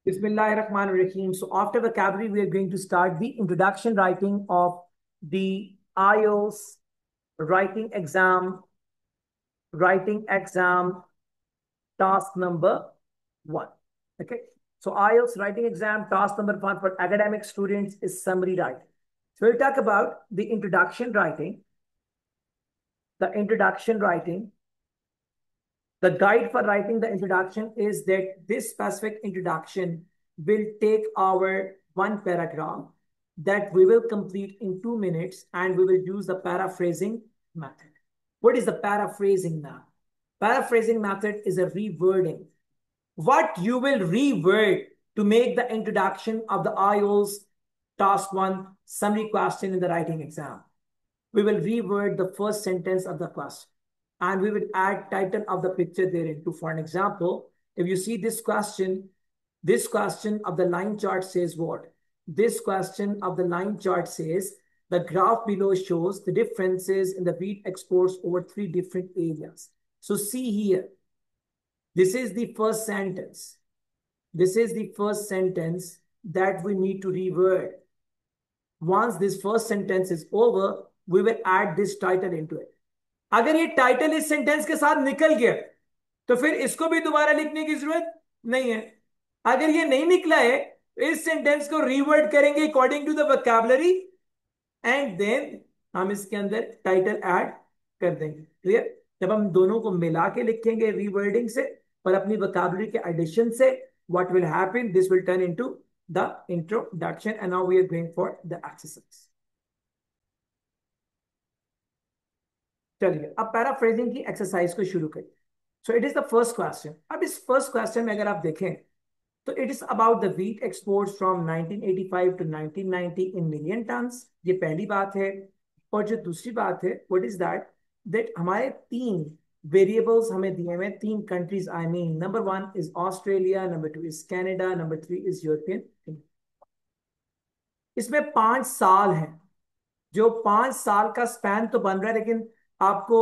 Bismillahirrahmanirrahim. So after vocabulary, we are going to start the introduction writing of the IELTS writing exam task number 1. Okay. So IELTS writing exam task number 1 for academic students is summary writing. So we'll talk about the introduction writing. The introduction writing. The guide for writing the introduction is that this specific introduction will take our one paragraph that we will complete in 2 minutes, and we will use the paraphrasing method. What is the paraphrasing now? Paraphrasing method is a rewording. What you will reword to make the introduction of the IELTS task 1 summary question in the writing exam. We will reword the first sentence of the question, and we will add title of the picture therein. For an example, if you see this question of the line chart says what? This question of the line chart says the graph below shows the differences in the wheat exports over 3 different areas. So see here, this is the first sentence. This is the first sentence that we need to reword. Once this first sentence is over, we will add this title into it. अगर ये title इस sentence के साथ निकल गया तो फिर इसको भी दोबारा लिखने की जरूरत नहीं है. अगर ये नहीं निकला है, इस सेंटेंस को रीवर्ड करेंगे according to the vocabulary, and then हम इसके अंदर टाइटल ऐड कर देंगे. क्लियर? जब हम दोनों को मिला के लिखेंगे रीवर्डिंग से और अपनी वोकैबुलरी के एडिशन से, what will happen? This will turn into the introduction, and now we are going for the exercise. चलिए अब पैराफ्रेजिंग की एक्सरसाइज को शुरू करिए. So it is the first question. अब इस फर्स्ट क्वेश्चन में अगर आप देखें तो it is about the wheat exports from 1985 to 1990 in million tons. ये पहली बात है. और जो दूसरी बात है, व्हाट इज दैट हमारे 3 वेरिएबल्स हमें दिए हुए, 3 countries. I mean number 1 is Australia, number 2 is Canada, number 3 is European. इसमें 5 साल हैं. जो 5 साल का स्पैन तो बन रहा है, लेकिन आपको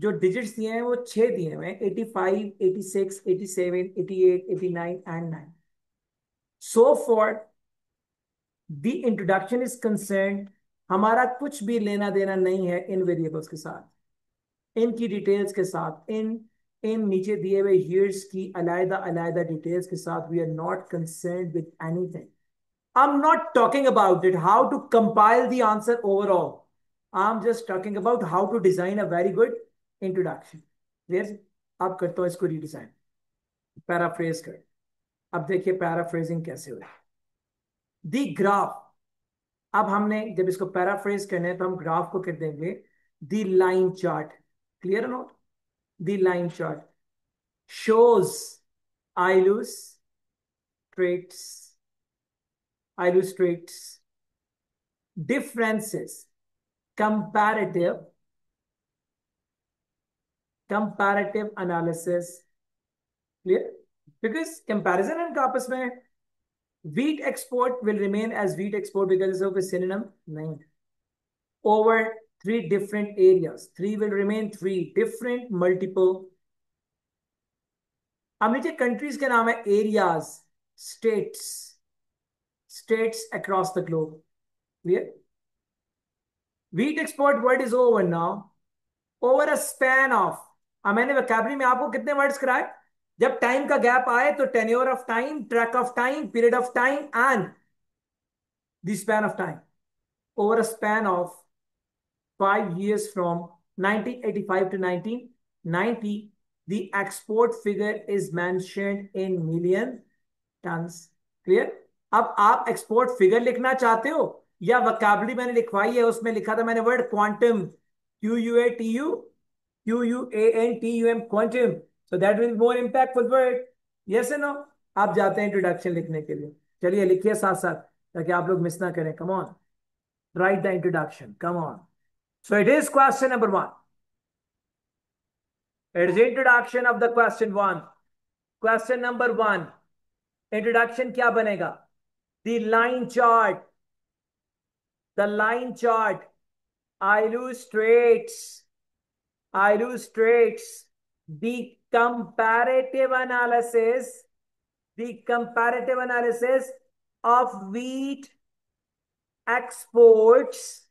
जो डिजिट्स दिए हैं वो 6 दिए हुए हैं. 85, 86, 87, 88, 89 and 9. So for the introduction is concern, हमारा कुछ भी लेना देना नहीं है इन वेरिएबल्स के साथ, इनकी डिटेल्स के साथ, इन नीचे दिए हुए ईयर्स की अलग-अलग डिटेल्स के साथ. We are not concerned with anything. I'm not talking about it, how to compile the answer overall. I'm just talking about how to design a very good introduction. Yes, अब करता हूँ इसको redesign, paraphrase कर. अब देखिए paraphrasing कैसे हो. दी graph. अब हमने जब इसको पैराफ्रेज करना है तो हम ग्राफ को कर देंगे the line chart. Clear note? The line chart shows illustrates differences, comparative analysis. Clear? Because comparison and आपस में wheat export will remain as wheat export because of a synonym. नहीं. Over 3 different areas. 3 will remain 3 different multiple. अब नीचे countries के नाम है areas, states across the globe. Clear? Wheat export word is over now. Over a span of, मैंने vocabulary में आपको कितने वर्ड्स कराए? जब टाइम का गैप आए तो tenure of time, track of time, period of time and the span of time. Over a span of 5 years from 1985 to 1990, the export figure is mentioned in million tons. Clear? अब आप export figure लिखना चाहते हो या vocabulary मैंने लिखवाई है, उसमें लिखा था मैंने word quantum, QUANTUM, quantum. So that will more impactful word. Yes and no? आप जाते हैं इंट्रोडक्शन लिखने के लिए. चलिए लिखिए साथ साथ ताकि आप लोग मिस ना करें. Come on, right the introduction. Come on. So it is question number 1. It is introduction of the question 1. Question number 1, introduction क्या बनेगा? The line chart illustrates the comparative analysis the comparative analysis of wheat exports,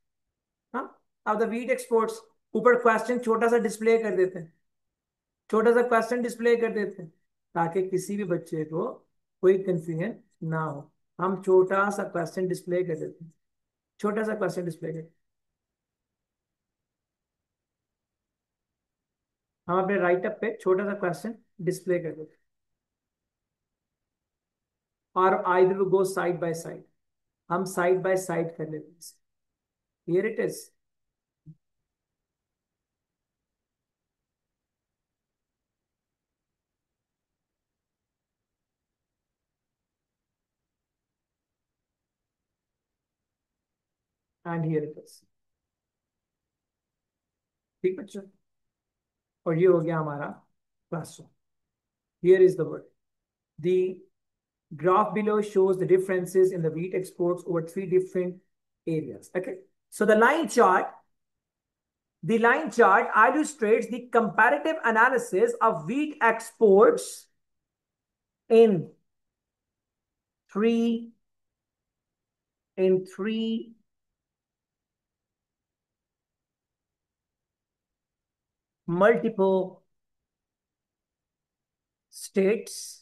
हाँ, of the wheat exports. ऊपर question छोटा सा display कर देते हैं, छोटा सा क्वेश्चन डिस्प्ले कर देते हैं, ताकि किसी भी बच्चे को कोई कंफ्यूजन ना हो। हम छोटा सा क्वेश्चन डिस्प्ले कर देते हैं, छोटा सा क्वेश्चन डिस्प्ले कर, हम अपने राइटअप पे छोटा सा क्वेश्चन डिस्प्ले कर देते हैं, और either go side by side, हम साइड बाय साइड कर लेते हैं। Here it is, and here it is. ठीक बच्चों, और ये हो गया हमारा classroom. Here is the word, the graph below shows the differences in the wheat exports over three different areas. Okay, so the line chart illustrates the comparative analysis of wheat exports in three multiple states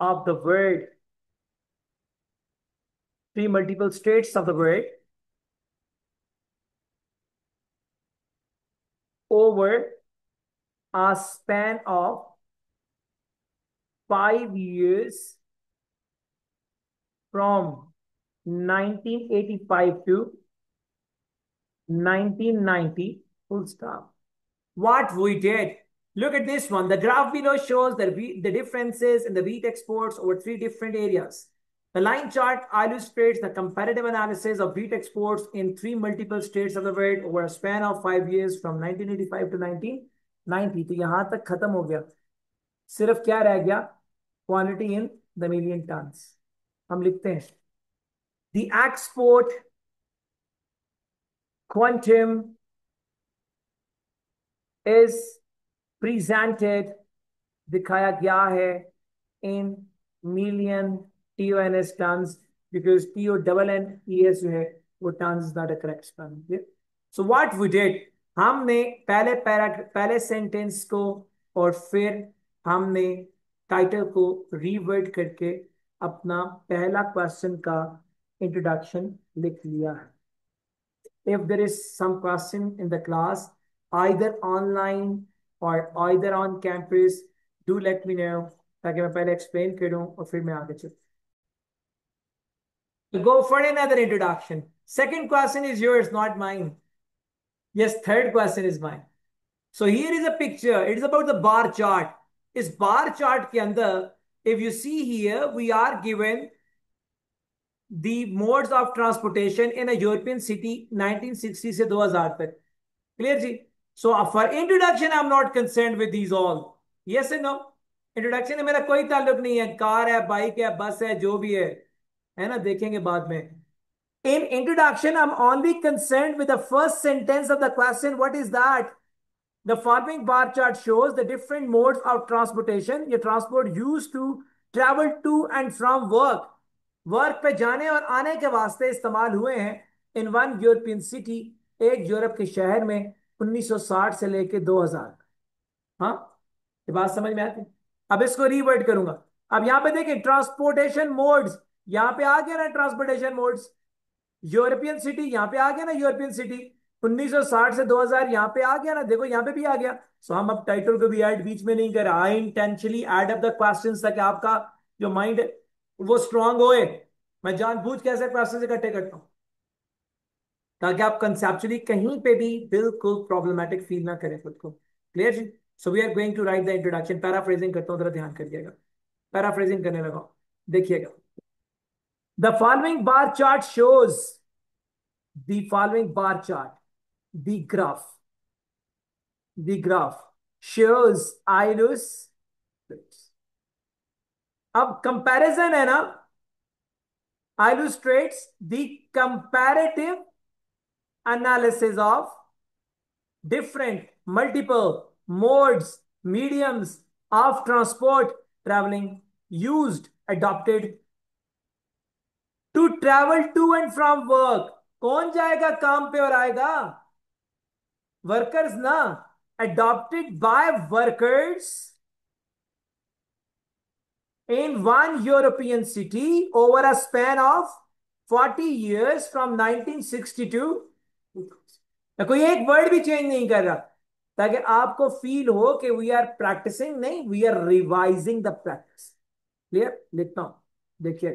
of the world, three multiple states of the world over a span of 5 years from 1985 to 1990, full stop. What we did, look at this one. The graph below shows the differences in the wheat exports over three different areas. The line chart illustrates the comparative analysis of wheat exports in three multiple states of the world over a span of 5 years from 1985 to 1990. तो यहां तक खत्म हो गया, सिर्फ क्या रह गया, quantity in the million turns. हम लिखते हैं the export quantum is presented, दिखाया गया है, in million TONS tons, because TONNES जो है वो tons is not a correct spelling. Okay? So what we did, हमने पहले सेंटेंस को और फिर हमने टाइटल को रीवर्ड करके अपना पहला क्वेश्चन का इंट्रोडक्शन लिख लिया है। If there is some question in the class, either online or either on campus, do let me know, ताकि मैं पहले explain करूं और फिर मैं आगे चलूं। Go for another introduction. Second question is yours, not mine. Yes, third question is mine. So here is a picture. It is about the bar chart. इस bar chart के अंदर, if you see here, we are given the modes of transportation in a European city 1960 से 2000 तक। Clear ji? So for introduction, I'm not concerned with these all. Yes and no? Introduction में मेरा कोई ताल्लुक नहीं है, कार है, bike है, बस है, जो भी है ना, देखेंगे बाद में। In introduction, I'm only concerned with the first sentence of the question. What is that? The following bar chart shows the different modes of transportation. ये transport used to travel to and from work. Work पे जाने और आने के वास्ते इस्तेमाल हुए हैं इन वन यूरोपियन सिटी, एक यूरोप के शहर में 1960 से लेके 2000। हाँ, ये बात समझ में आती है? अब इसको रीवर्ड करूंगा। अब यहां पे देखिए ट्रांसपोर्टेशन मोड्स, यहां पे आ गया ना ट्रांसपोर्टेशन मोड्स। यूरोपियन सिटी यहां पे आ गया ना, यूरोपियन सिटी 1960 से 2000 यहां पे आ गया ना, देखो यहां पे भी आ गया। सो हम अब टाइटल को भी ऐड बीच में नहीं कर रहे, I intentionally add up the questions ताकि आपका जो माइंड है वो स्ट्रांग होए। मैं जानबूझ के ऐसे क्वेश्चन इकट्ठे करता हूं ताकि आप कंसेप्चुअली कहीं पे भी बिल्कुल प्रॉब्लमेटिक फील ना करें खुद को। क्लियर जी? So we are going to write the introduction. Paraphrasing करता हूं, जरा ध्यान करिएगा, पैराफ्रेजिंग करने लगा, देखिएगा। The following bar chart shows, the following bar chart, the graph shows ILUS। अब कंपैरिजन है ना, illustrates the comparative analysis of different multiple modes mediums of transport traveling used adopted to travel to and from work. कौन जाएगा काम पे और आएगा? Workers ना. adopted by workers in one European city over a span of 40 years from 1962. कोई एक word भी चेंज नहीं कर रहा ताकि आपको फील हो कि वी आर प्रैक्टिसिंग, नहीं, we are revising the practice. Clear? लिखता हूं, देखिए.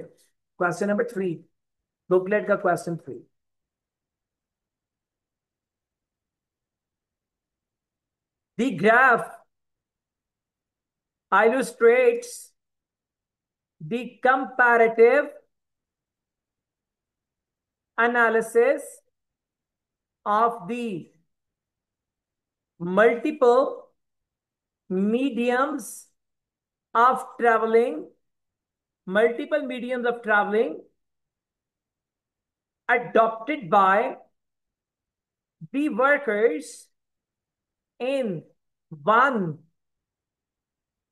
क्वेश्चन नंबर 3, बुकलेट का question 3. The graph illustrates the comparative analysis of the multiple mediums of traveling, adopted by the workers in one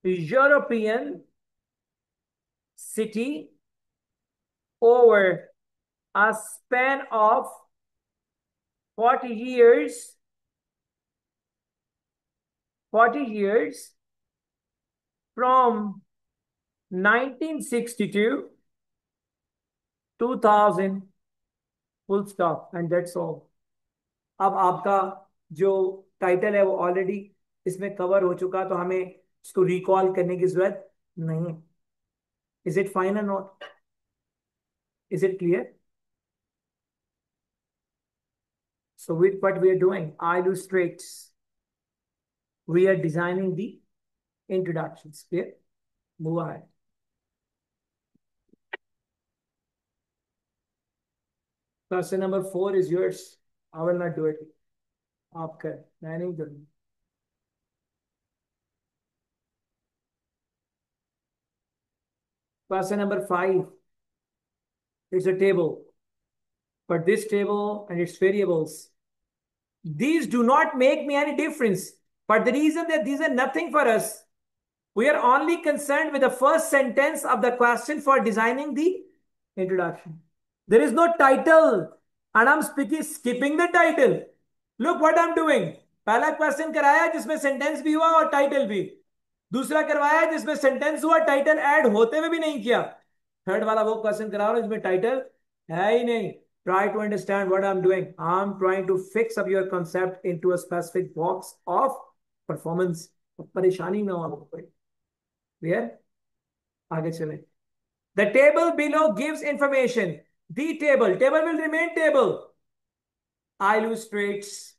European city over a span of 40 years from 1962 2000, full stop, and that's all. अब आपका जो title है वो already इसमें cover हो चुका, तो हमें इसको रिकॉल करने की जरूरत नहीं है. इज इट फाइन और not? Is it clear? So with what we are doing, illustrates, we are designing the introductions. Clear? Move ahead. Question number 4 is yours. I will not do it. आपका, मैं नहीं करूँगा. Question number 5 is a table, but this table and its variables, these do not make me any difference. But the reason that these are nothing for us, we are only concerned with the first sentence of the question for designing the introduction. There is no title, and I'm skipping the title. Look what I'm doing. पहला question कराया जिसमें sentence भी हुआ और title भी. दूसरा करवाया जिसमें सेंटेंस हुआ, टाइटल ऐड होते हुए भी नहीं किया. थर्ड वाला वो क्वेश्चन करा रहा हूं जिसमें टाइटल है ही नहीं. Try to understand what I'm doing. I'm trying to fix up your concept into a specific box of performance. परेशानी ना हो आपको कोई. Clear? आगे चले. The table below gives information. The table will remain table. Illustrates,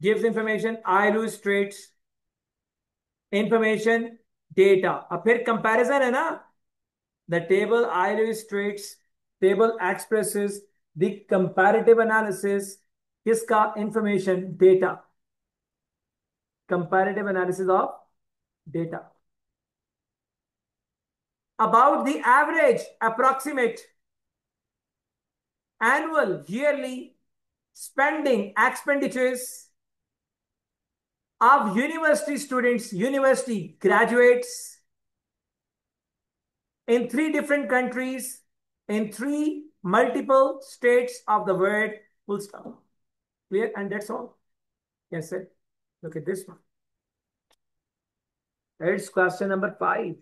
gives information, illustrates information, data. अब फिर comparison है ना. The table illustrates, table expresses the comparative analysis. किसका? information, data. Comparative analysis of data about the average, approximate, annual, yearly spending, expenditures of university students, university graduates in 3 different countries, in 3 multiple states of the world, full stop. Clear? And that's all. Yes, sir. Look at this one. It's question number 5.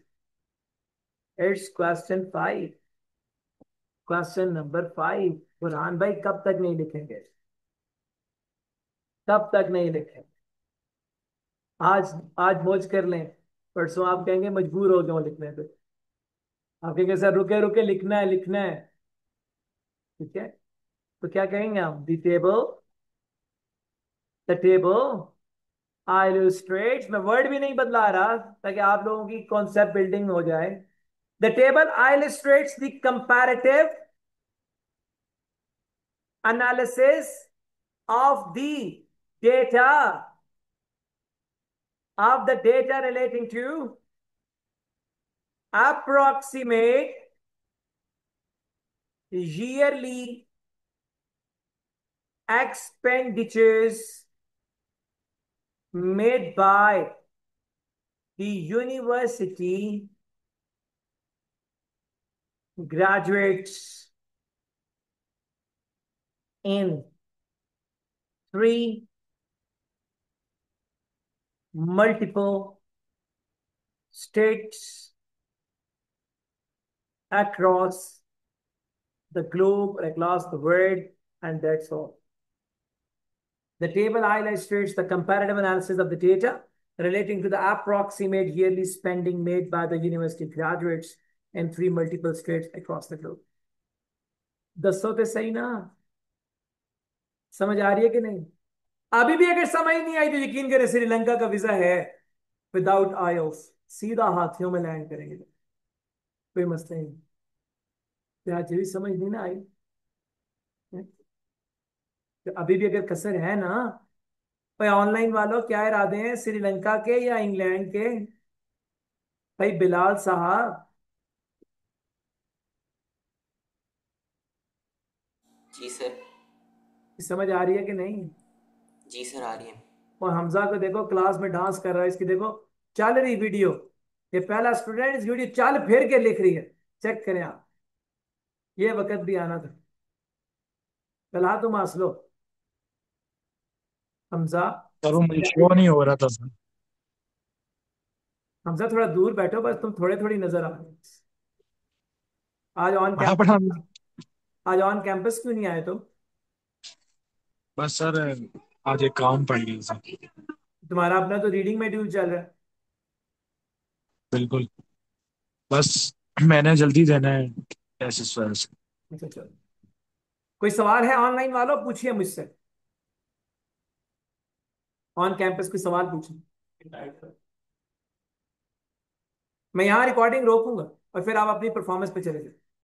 It's question 5. Question number 5. Burhan भाई कब तक नहीं लिखेंगे? कब तक नहीं लिखेंगे? आज मौज कर लें, परसों आप कहेंगे मजबूर हो जाओ लिखने पे. आप कहेंगे सर रुके रुके लिखना है, लिखना है. ठीक है, तो क्या कहेंगे आप? The table illustrates. मैं वर्ड भी नहीं बदला रहा ताकि आप लोगों की कॉन्सेप्ट बिल्डिंग हो जाए. The table illustrates the comparative analysis of the data relating to approximate yearly expenditures made by The university graduates in three multiple states across the globe, across the world, and that's all. The table illustrates the comparative analysis of the data relating to the approximate yearly spending made by the university graduates in three multiple states across the globe. दसो तो सही ना, समझ आ रही है कि नहीं? अभी भी अगर समझ नहीं आई तो यकीन करें श्रीलंका का वीजा है विदाउट आईएलटीएस, सीधा हाथियों में लैंड करेंगे, कोई मसला नहीं। तो आज भी समझ नहीं ना आई, तो अभी भी अगर कसर है ना, भाई ऑनलाइन वालों क्या इरादे हैं, श्रीलंका के या इंग्लैंड के? भाई बिलाल साहब, जी सर। समझ आ रही है कि नहीं? जी सर, आ रही है। और हमजा को देखो क्लास में डांस कर रहा है, इसकी देखो चल रही वीडियो, ये पहला स्टूडेंट इस वीडियो चाल फेर के लिख रही है, चेक करें आप, ये वक्त भी आना था। कल तुम हंस लो हमजा। सर वो मुझे शो नहीं हो रहा था सर। हमजा थोड़ा दूर बैठो बस, तुम थोड़े थोड़ी नजर आ रहे हो। आज ऑन बड़ा बड़ा। कैंपस, आज ऑन कैंपस क्यों नहीं आए तुम? बस सर आज एक काम पड़ गया सर। तुम्हारा अपना तो रीडिंग मॉड्यूल चल रहा है। बिल्कुल। बस मैंने जल्दी देना है टेस्ट इस वजह से। अच्छा चलो, कोई सवाल है ऑनलाइन वालों, पूछिए मुझसे। ऑन कैंपस कोई सवाल पूछिए, मैं यहाँ रिकॉर्डिंग रोकूंगा और फिर आप अपनी परफॉर्मेंस पे चले जाए।